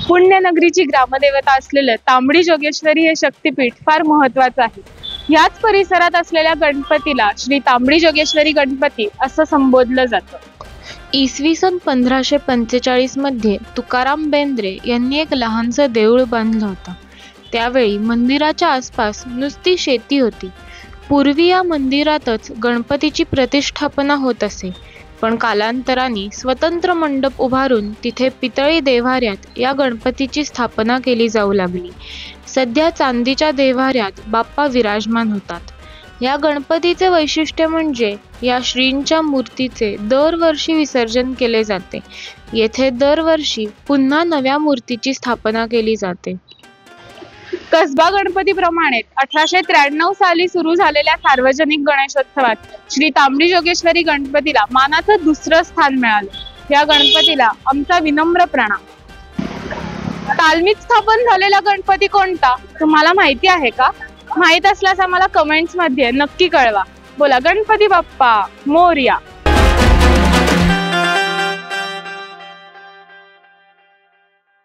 पुण्यनगरीची ग्रामदेवता असलेलं तांबडी जोगेश्वरी हे शक्तिपीठ फार महत्वाचं आहे। याच परिसरात असलेल्या गणपतीला श्री तांबडी जोगेश्वरी गणपती असं संबोधलं जातं। इसवी सन 1545 मध्ये तुकाराम बेंद्रे यांनी एक लहानसं देऊळ बांधलं होतं। त्यावेळी मंदिराच्या आसपास नुसती शेती होती। पूर्वी या मंदिरातच गणपतीची प्रतिष्ठापना होत असे, पण कालांतराने स्वतंत्र मंडप उभारून तिथे पितळी देव्हाऱ्यात या गणपतीची स्थापना केली जाऊ लागली। सध्या चांदीच्या देव्हाऱ्यात बाप्पा विराजमान होतात। या गणपतीचे वैशिष्ट्य म्हणजे या श्रींच्या मूर्तीचे दरवर्षी विसर्जन केले जाते। येथे दरवर्षी पुन्हा नव्या मूर्तीची स्थापना केली जाते। कसबा गणपतीप्रमाणे 1893 साली सुरू झालेल्या सार्वजनिक गणेशोत्सवात श्री तांबडी जोगेश्वरी गणपतीला मानाचं दुसरं स्थान मिळालं। या गणपतीला आमचा विनम्र प्रणाम। तालमीत स्थापन झालेला गणपती कोणता तुम्हाला माहिती आहे का? माहित असल्यास आम्हाला कमेंट्स मध्ये नक्की कळवा। बोला गणपती बाप्पा मोरया।